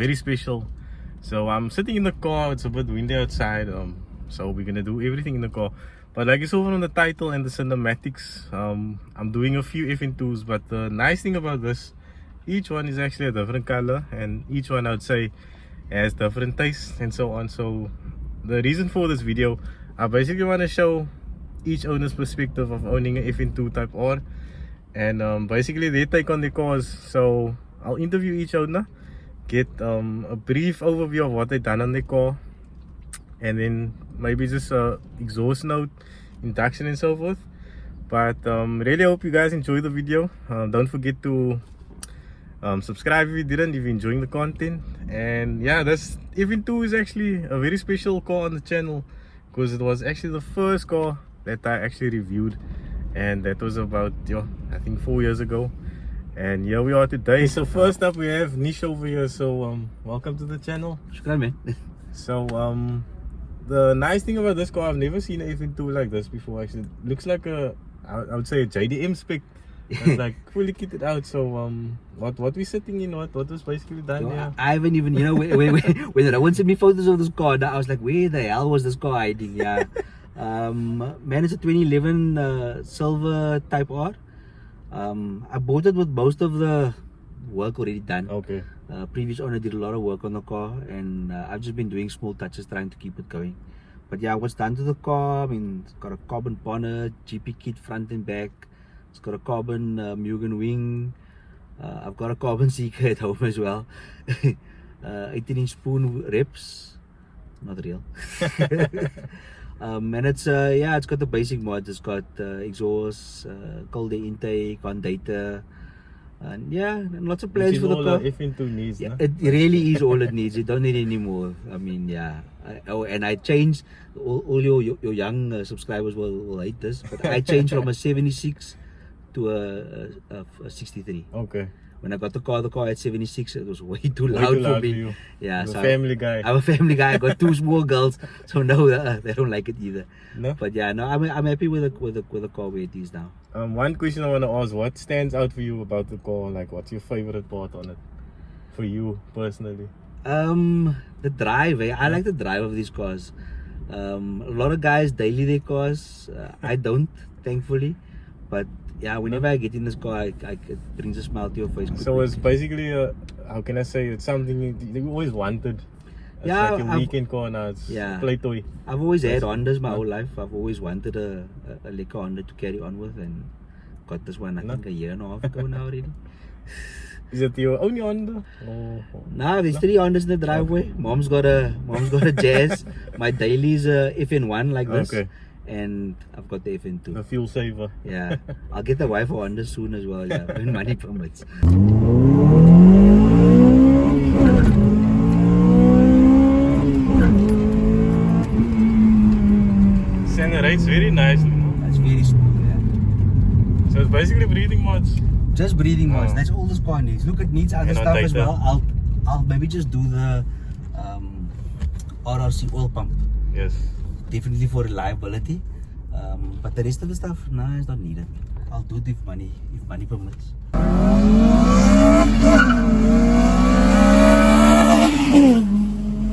very special. So I'm sitting in the car, it's a bit windy outside, so we're gonna do everything in the car. But like you saw from the title and the cinematics, I'm doing a few FN2s, but the nice thing about this, each one is actually a different color, and each one I would say has different tastes and so on. So the reason for this video, I basically want to show each owner's perspective of owning an FN2 Type R, and basically their take on the cars. So I'll interview each owner, get a brief overview of what they've done on their car, and then maybe just a exhaust note, induction and so forth. But really hope you guys enjoy the video. Don't forget to subscribe if you didn't, if you're enjoying the content. And yeah, this FN2 is actually a very special car on the channel, because it was actually the first car that I actually reviewed, and that was about I think 4 years ago. And here we are today. So first up we have Nish over here. So welcome to the channel. Shukran, man. So the nice thing about this car, I've never seen an FN2 like this before. Actually, it looks like I would say a JDM spec. It's like fully kitted out. So what we're sitting in, what was basically done here? I haven't even, when no one sent me photos of this car, I was like, where the hell was this car hiding? Yeah. Man, it's a 2011 silver Type R. I bought it with most of the work already done. Okay. Previous owner did a lot of work on the car, and I've just been doing small touches trying to keep it going. But yeah, what's done to the car, I mean, it's got a carbon bonnet, GP kit front and back. It's got a carbon Mugen wing. I've got a carbon seeker at home as well. 18-inch spoon reps, not real. And it's it's got the basic mods. It's got exhaust, cold air intake, condenser, and and lots of plans for the car. FN2 needs, yeah, it really is all it needs. You don't need any more. I mean, and I changed. All your young subscribers will hate this, but I changed from a 76 to a 63. Okay. When I got the car at 76, it was way too loud for me. You. Yeah, so family guy. I'm a family guy. I got 2 small girls, so no, they don't like it either. No. But yeah, no, I'm happy with the car where it is now. One question I want to ask: what stands out for you about the car? Like, what's your favorite part on it, for you personally? The drive. I like the drive of these cars. A lot of guys daily their cars. I don't, thankfully, but yeah, whenever I get in this car, it brings a smile to your face. So it's basically how can I say, it's something you always wanted. It's like a weekend car now. It's a play toy. I've always had Hondas my whole life. I've always wanted a Leica Honda to carry on with, and got this one I think a year and a half ago now already. Is it your only Honda? Nah, there's 3 Hondas in the driveway. Okay. Mom's got a Jazz. My daily's a FN1 like this. Okay. And I've got the FN2. The fuel saver. Yeah. I'll get the wife a Honda soon as well, yeah, when money permits. Accelerates very nicely, no? That's very smooth, yeah. So it's basically breathing mods. Just breathing mods. That's all this car needs. Look, it needs other stuff as well. I'll maybe just do the RRC oil pump. Yes. Definitely for reliability, but the rest of the stuff, nah, it's not needed. I'll do it if money permits.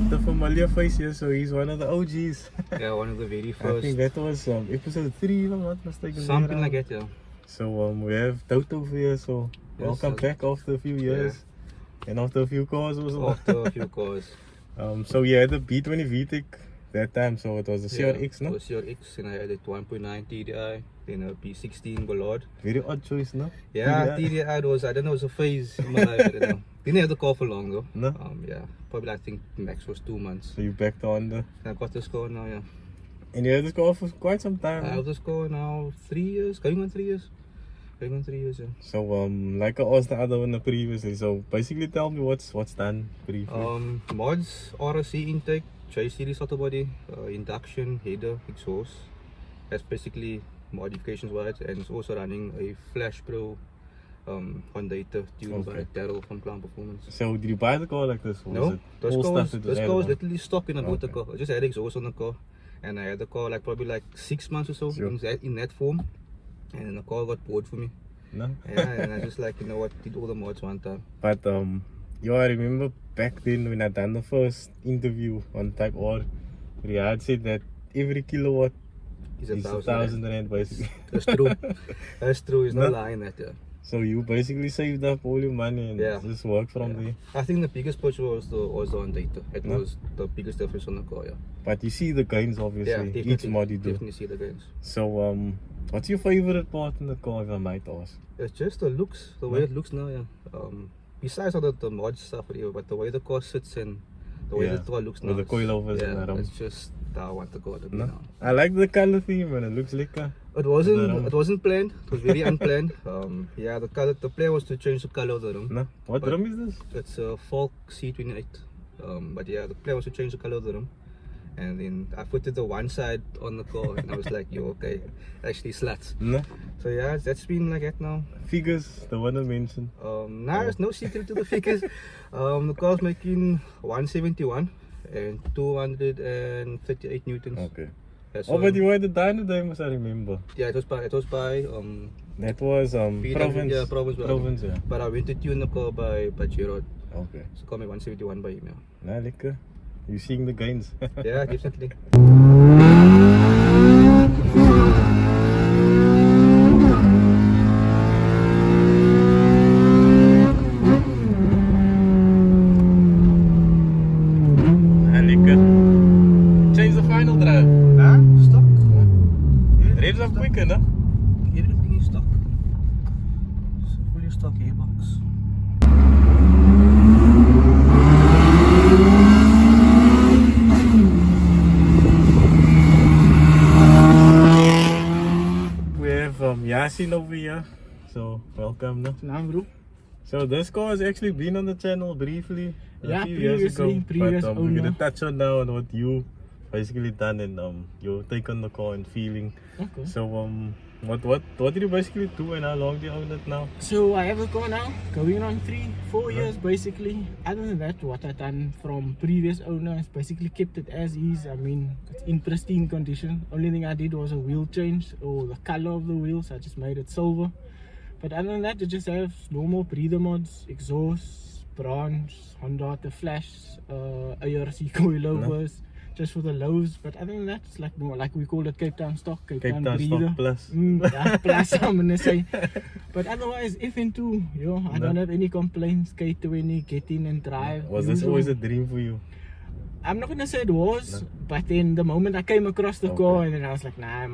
The familiar face here, so he's one of the OGs. Yeah, one of the very first. I think that was episode 3, if I'm not mistaken. Something like that, yeah. So we have Toto here, so yes, welcome back after a few years, and after a few cars also. After a few cars. So you had the B20 VTEC that time, so it was the CRX, no? It was CRX, and I had a 1.9 TDI, then a B16 Ballard. Very odd choice, no? Yeah, TDI was, I don't know, it was a phase in my life, I don't know. Didn't have the car for long though. No? Yeah, probably I think max was 2 months. So you backed on the... I got this car now, yeah. And you had this car for quite some time? I have this car now 3 years, going on 3 years. Going on 3 years, yeah. So like I asked the other one previously, so basically tell me what's done briefly. Mods, RRC intake, Kseries auto body, induction, header, exhaust. That's basically modifications wise, and it's also running a Flash Pro condenser tuned by Daryl from Clown Performance. So did you buy the car like this? No, this car was literally stock in a motor car. I just had exhaust on the car, and I had the car like probably like 6 months or so in that form, and then the car got bored for me. No? Yeah, and I just like, you know what, did all the mods one time. But Yo, I remember back then when I done the first interview on Type R, Riyadh said that every kilowatt Is is 1,000 rand basically. That's true. That's true. It's No? not lying that. Yeah. So you basically saved up all your money and Yeah. just work from there. I think the biggest push was the on data. It No? was the biggest difference on the car. Yeah. But you see the gains Yeah, obviously, definitely. each mod you do. Definitely see the gains. So what's your favorite part in the car if I might ask? It's just the looks, the way it looks now. Yeah. Besides all the mod stuff, but the way the car sits and the way Yeah, the car looks with now. the coilovers and yeah, that, it's just how I want the car to be No? now. I like the color theme and it looks like It wasn't planned. It was very unplanned. Yeah, the plan was to change the color of the room. no? What But- drum is this? It's a Falk C28. But yeah, the plan was to change the color of the room. And then I put it the one side on the car and I was like, yo, okay, actually slats. No? So yeah, that's been like that now. Figures, the one I mentioned. Nah, there's no secret to the figures. The car's making 171 and 238 newtons. Okay. That's Oh, but you had the dyno demos, I remember. yeah, it was by That was Province. Yeah, Province. Province, yeah. But I went to tune the car by Gerard. Okay. So call me 171 by email. Nah, lekker. You seeing the gains. Yeah, definitely. Nah, lekker. Change the final drive. Huh? Stock? Revs up quicker, no? Everything is stock. So fully stock gearbox. We have Yassi over here. So, welcome, no? Naam bro. So, this car has actually been on the channel briefly. Yeah, a few years ago. previous But we're gonna owner. touch on now on what you basically done and your take on the car and feeling. Okay. So, what did you basically do and how long do you own it now? So I have a car now, going on 3-4 years basically. Other than that, what I done from previous owners, basically kept it as is. I mean, it's in pristine condition. Only thing I did was a wheel change or the color of the wheels. I just made it silver. But other than that, it just have normal breather mods, exhaust, branch, Honda, the flash, ARC coilovers, just for the lows. But other than that, it's like more like we call it Cape Town stock, Cape Town breather. Stock Plus. Yeah, plus I'm gonna say. But otherwise, FN2, yo, I don't have any complaints. K20, get in and drive. Was this usual. always a dream for you? I'm not gonna say it was, but then the moment I came across the Okay. car, and then I was like, nah,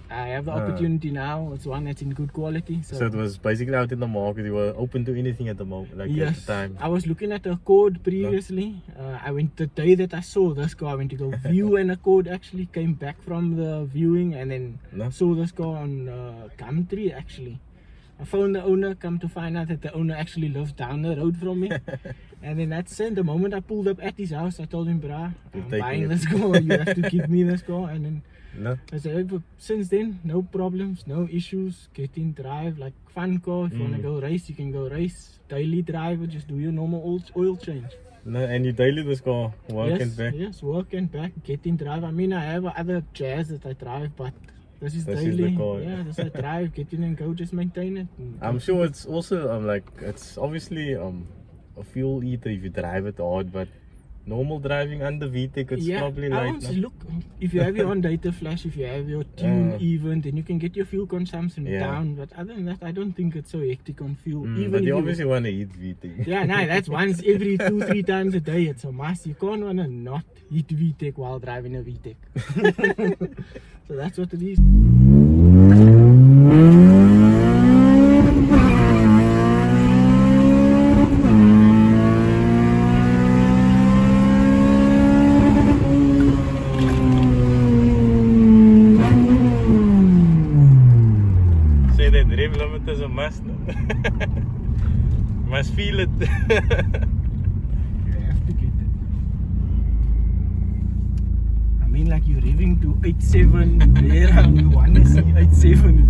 I have the opportunity now. It's one that's in good quality. So it was basically out in the market. You were open to anything at the moment, like at the time. I was looking at the Accord previously. I went the day that I saw this car. I went to go view an Accord. Actually, came back from the viewing and then No? saw this car on Gumtree. Actually, I phoned the owner. Come to find out that the owner actually lives down the road from me. And then that's it. The moment I pulled up at his house, I told him, "Bruh, You're I'm taking buying it." this car. You have to give me this car." And then No? I said, but since then, no problems, no issues. Get in, drive, like fun car. If you wanna go race, you can go race. Daily drive, just do your normal oil change. No, and you daily this car, work and back. Yes, work and back, get in, drive. I mean, I have other Jazz that I drive, but this is This is daily. the car. Yeah, this I drive, get in and go, just maintain it. and I'm go sure it's also like it's obviously a fuel eater if you drive it hard, but normal driving under VTEC it's probably I light. won't no? say, look, if you have your own data flash, if you have your tune even, then you can get your fuel consumption Yeah. down. But other than that, I don't think it's so hectic on fuel. Even But if you you obviously want to eat VTEC. yeah, no, that's once every 2-3 times a day. It's a must. You can't wanna not eat VTEC while driving a VTEC. So that's what it is. Say that rev limit is a must. No? Must feel it. You have to get it. I mean, like you're revving to 87. Yeah, you wanna see 87.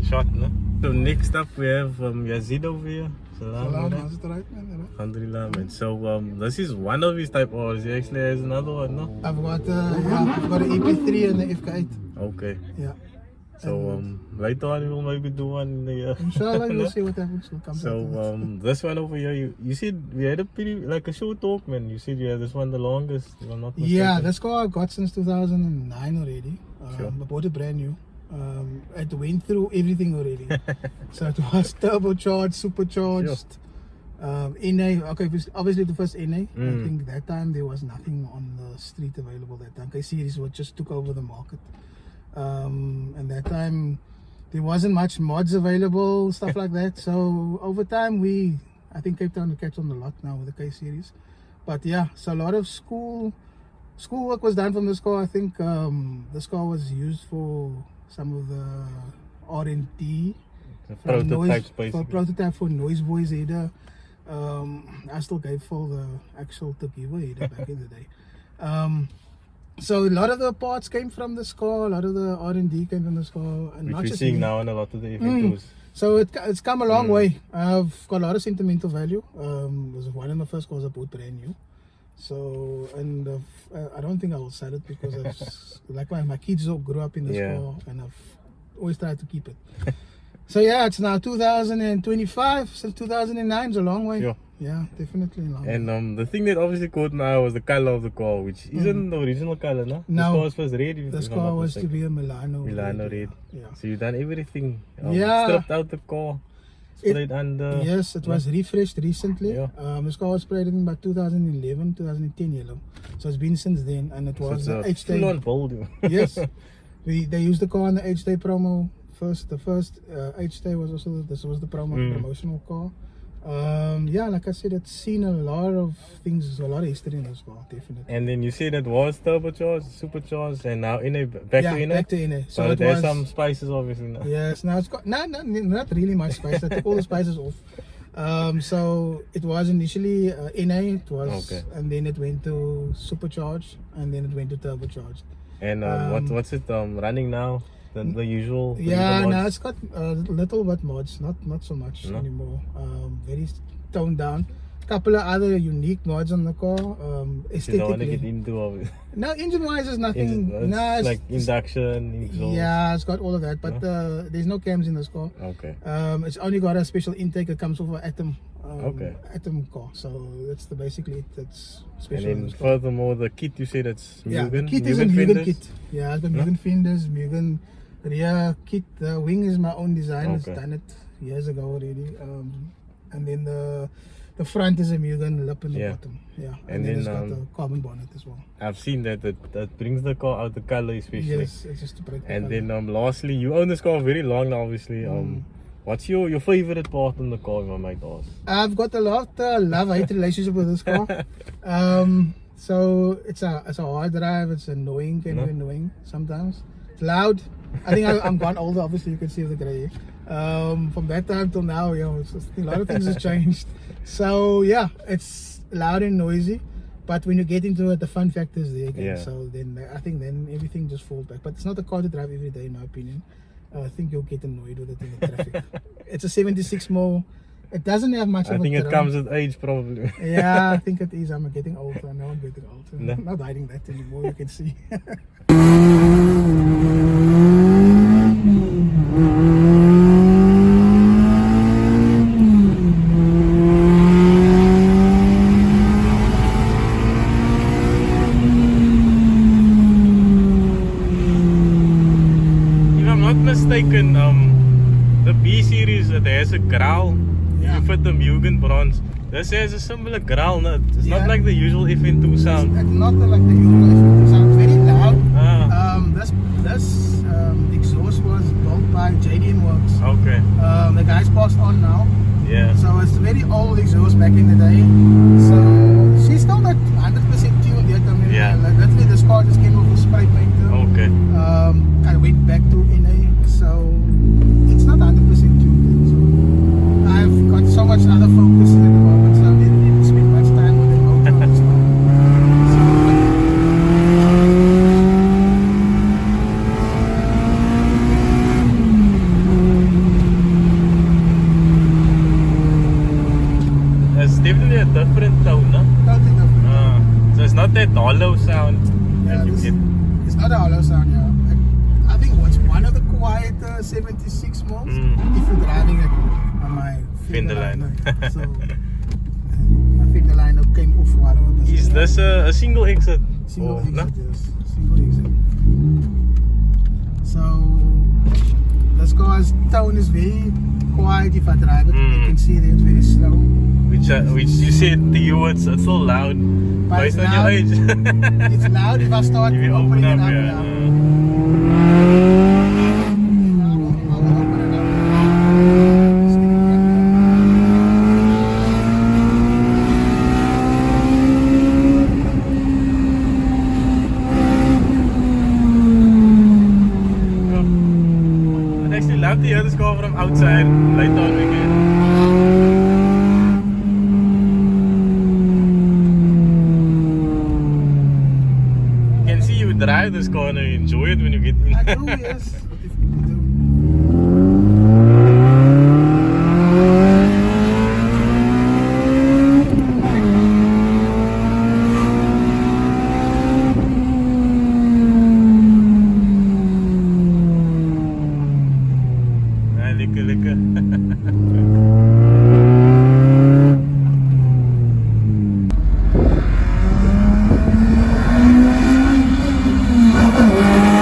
Shot, no? So next up we have Yazid over here. Salam. Salam, alaikum. how's it right, man? Alhamdulillah, man. So this is one of his type R's. He actually has another one, no? I've got an EP3 and the FK8. Okay. Yeah. So later on we'll maybe do one in the year. Inshallah, we'll see what happens. We'll come So back to it. this one over here, you said we had a pretty like a short talk, man. You said you had this one the longest, if I'm not mistaken. Yeah, this car I've got since 2009 already. Sure. I bought it brand new. It went through everything already. So it was turbocharged, supercharged, NA. Okay, obviously the first NA. I think that time there was nothing on the street available that time. Kseries just took over the market. And that time there wasn't much mods available, stuff like that. So over time I think Cape Town catch on a lot now with the Kseries. But yeah, so a lot of schoolwork was done from this car. I think this car was used for some of the R&D, Prototypes, for basically. prototype for noise voice header. I still gave for the actual Tokiwa header back in the day. So a lot of the parts came from this car, a lot of the R&D came from this car, and Which not we're just seeing me. now in a lot of the FM2s. So it's come a long way. I've got a lot of sentimental value. It was one of my first cars I bought brand new. So, and I don't think I will sell it because like my kids all grew up in this car, and I've always tried to keep it. So yeah, it's now 2025. Since 2009 is a long way. Sure. Yeah, definitely a long way. And the thing that obviously caught my eye was the color of the car, which isn't the original color, no? No. This car was first red. This car was to be a Milano red. Yeah. So you've done everything. Yeah. Stripped out the car, sprayed under. Yes, it was refreshed recently. Yeah. This car was sprayed in about 2011, 2010 yellow. So it's been since then, and it was So the it's H-Day. full on bold. Yes, they used the car on the H-Day promo. The first H-Day was also this was the promotional car. Yeah, like I said, it's seen a lot of things, a lot of history in this car, definitely. And then you said it was turbocharged, supercharged, and now NA back to NA. Back to NA. So it there's was some spices obviously now. Yes, now it's got not really much spice. I took all the spices off. So it was initially NA, it was, and then it went to supercharged, and then it went to turbocharged. And what's it running now? The usual. Yeah, mods? now it's got a little bit mods, not so much anymore. Very toned down. Couple of other unique mods on the car. Aesthetically. You don't want to get into of it. No, engine wise is nothing. It's like induction, exhaust. Yeah, it's got all of that, but there's no cams in this car. Okay. It's only got a special intake that comes off an Atom. Atom car. So that's basically it. That's special. And then furthermore, the kit you said it's Mugen. Yeah, the kit is a Mugen kit. Yeah, it's got Mugen fenders, Mugen rear kit. The wing is my own design. It's done it years ago already. And then the front is a Mugen lip in the bottom. Yeah, and then it's got the carbon bonnet as well. I've seen that brings the car out, the color especially. Yes, it's just to break the And color. then lastly, you own this car very long now, obviously. What's your favorite part in the car, if I might ask? I've got a lot love-hate relationship with this car. So it's a hard drive. It's annoying, can be annoying sometimes. It's loud. I think I'm gone older. Obviously, you can see the grey. From that time till now, it's just, a lot of things have changed. So yeah, it's loud and noisy. But when you get into it, the fun factor is there again. So then I think then everything just falls back. But it's not a car to drive every day, in my opinion. I think you'll get annoyed with it in the traffic. It's a 76 mil. It doesn't have much of a I think it throne. comes with age, probably. Yeah, I think it is. I'm getting old. I know I'm getting old. No. I'm not hiding that anymore, you can see. If I'm not mistaken, the B series it has a growl. Yeah. You fit the Mugen bronze. This has a similar growl. No? It's not Yeah. like the usual FN2 sound. It's not like the usual effect. It sounds very loud. This exhaust was built by JDM Works. Okay. The guy's passed on now. Yeah. So it's a very old exhaust back in the day. So she's still not 100% tuned yet. I mean, like literally this car just came off the spray paint. Okay. I went back to NA, so it's not 100% tuned. So I've got so much other focus at the moment, so I didn't even spend much time with the motor and stuff. It's definitely a different tone, no? Totally different. So it's not that hollow sound Yeah, that you get. it's not a hollow sound, yeah. I think what's one of the quiet 76 miles Mm. if you're driving it on my Fender liner. liner. So my Fender liner came off while I was Is this a single exit? single Or exit, no? yes. Single exit. So this car's tone is very quiet if I drive it. You can see that it's very slow. Which you said to you it's so loud. But Based it's on your loud. age. It's loud if I start If you opening open it up, up. yeah. I'll open it up. Stick it back I'd actually love to hear this car from outside later on weekend. You can see you drive this car and you enjoy it when you get in. I do, yes. What if people do? Ah, lekker, lekker.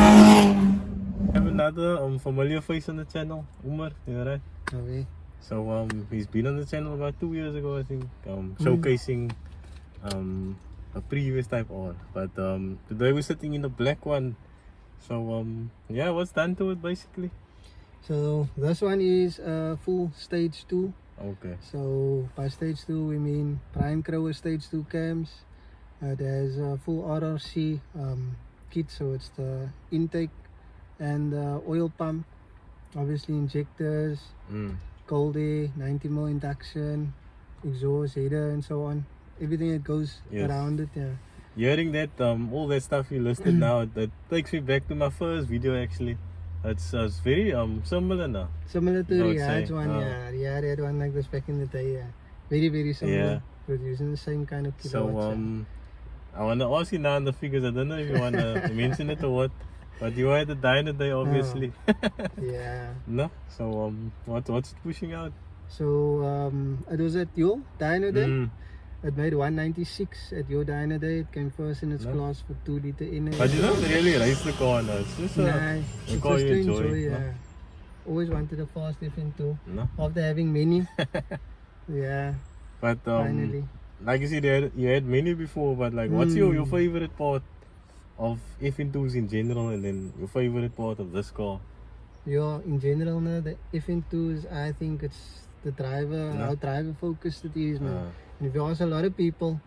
I have another familiar face on the channel, Omar, you know, right? Okay. So he's been on the channel about 2 years ago, I think, showcasing a previous type R. But today we're sitting in the black one. So yeah, what's done to it basically? So this one is full stage 2. Okay. So by stage 2 we mean prime Crower stage 2 cams. There's a full RRC kit, so it's the intake and the oil pump, obviously injectors, cold air, 90mm induction, exhaust, header and so on. Everything that goes Yes. around it, yeah. Hearing that all that stuff you listed now, that takes me back to my first video actually. It's very similar now. Similar to I would Riyadh's say, one, yeah. Riyadh had one like this back in the day, yeah. Very, very similar. Yeah. Producing the same kind of kilowatts. So I wanna ask you now on the figures. I don't know if you wanna mention it or what, but you had a dyno day obviously. yeah. No? So what's it pushing out? So it was at your dyno day. Mm. It made 196 at your dyno day. It came first in its class for 2 liter in it. But you don't really race the car now. It's just Nah, a it's car just you to enjoy. enjoy, no? yeah. Always wanted a fast FN2 No? after having many. Yeah, But finally. like you said, you had many before. But like, what's your favorite part of FN2s in general, and then your favorite part of this car? Yeah, in general, no, the FN2s, I think it's the driver, how driver focused it is, man. And if you ask a lot of people,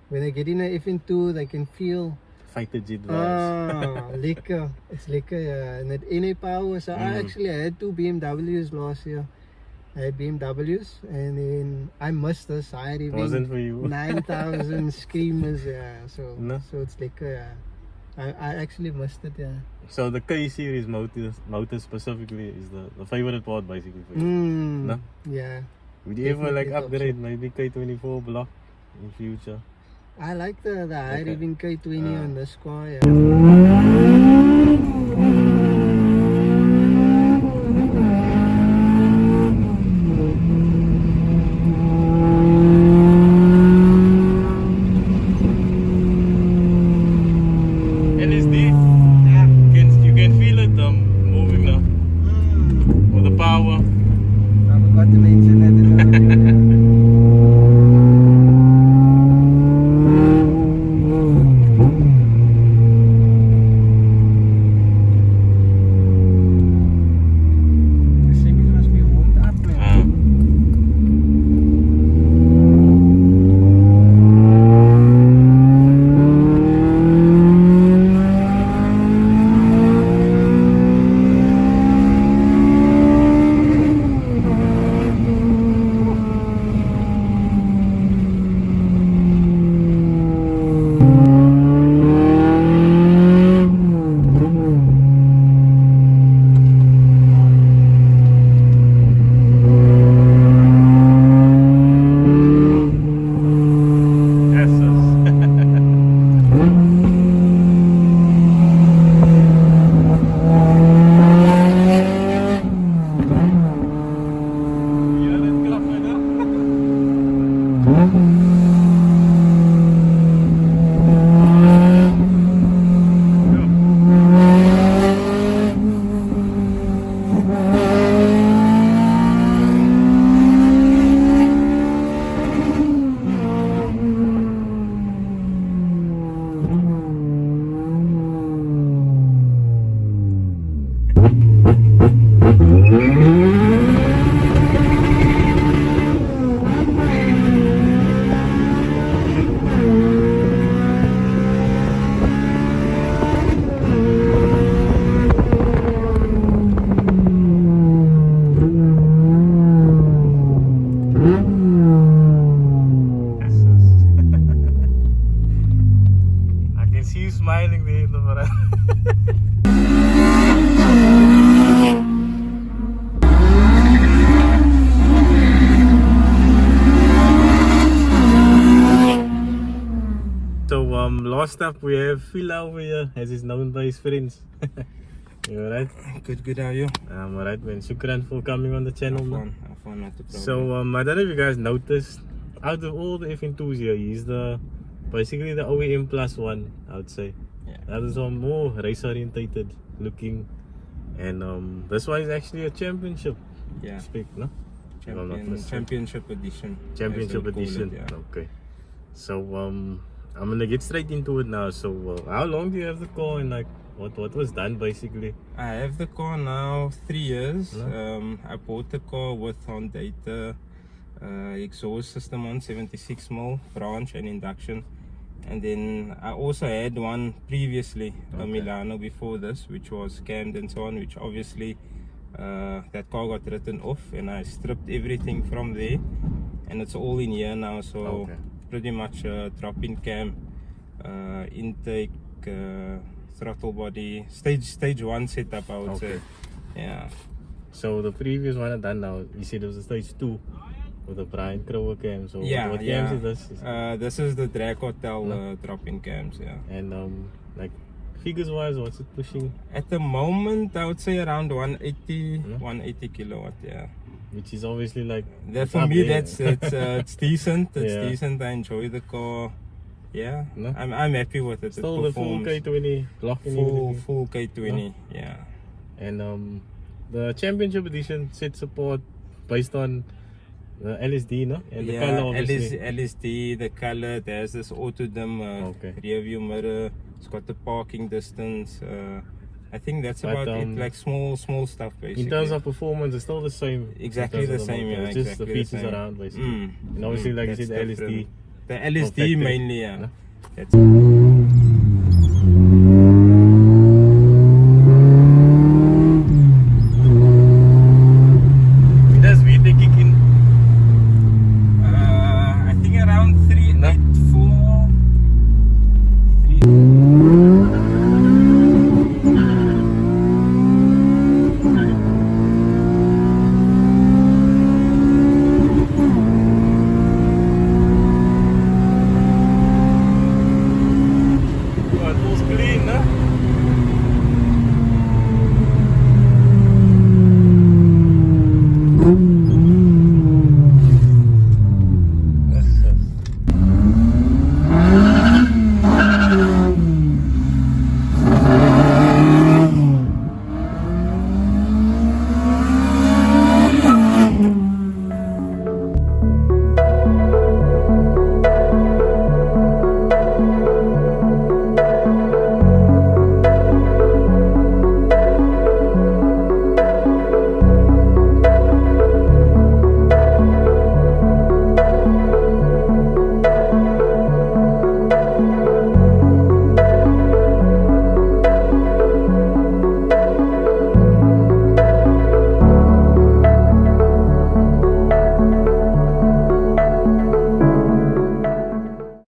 when they get in an FN2, they can feel Fighter jet vibes. lekker. It's lekker, yeah. And that NA power. So I actually had 2 BMWs last year. I had BMWs, and then I missed this. I had even Wasn't for you. 9,000 screamers, yeah. So No. so it's lekker, yeah. I actually missed it, yeah. So the Kseries motor specifically is the favorite part basically for you. No? Yeah. Would you ever like Definitely top upgrade maybe K24 block in future? I like the high Okay. revving K20 on this car, yeah. And is the you can feel it moving now with the power. I forgot to mention that in the video. last up we have Phila over here, as is known by his friends. You alright? Good, how are you? I'm alright, man. Shukran for coming on the channel, man. Have fun, not a problem. So I don't know if you guys noticed, out of all the FN2s here, he's basically the OEM plus one, I would say. Yeah. The others are more race orientated looking, and this one is actually a championship Yeah. spec, no? If I'm not mistaken. Championship edition. Championship as they call edition. it, yeah. Okay. So I'm gonna get straight into it now. So how long do you have the car, and like what was done basically? I have the car now 3 years. No? I bought the car with on data exhaust system on 76mm branch and induction, and then I also had one previously, a Milano before this, which was cammed and so on, which obviously that car got written off, and I stripped everything from there, and it's all in here now. So pretty much drop-in cam, intake, throttle body, stage 1 setup, I would say. Yeah. So the previous one I done now, you said it was a stage 2 with a Brian Crower cam. So Yeah, what yeah. cams is this? This is the Drag Hotel drop-in cams, yeah. And like figures wise, what's it pushing? At the moment, I would say around 180 kilowatt, yeah. Which is obviously like That for up me, there. it's decent. It's Yeah. decent. I enjoy the car. Yeah, No? I'm happy with it. Still it the full performs. K20 block and everything. Full K20, yeah. And the championship edition set support based on the LSD, no? And the Yeah, color obviously. LSD, the color. There's this auto dim rear view mirror. It's got the parking distance. I think that's But, about it. Like small stuff basically. In terms of performance, it's still the same. Exactly in terms the of same, motor. yeah. It's just the exactly features same. around basically. And obviously, like you that's said, the LSD. different. The LSD factory, mainly, yeah. no? That's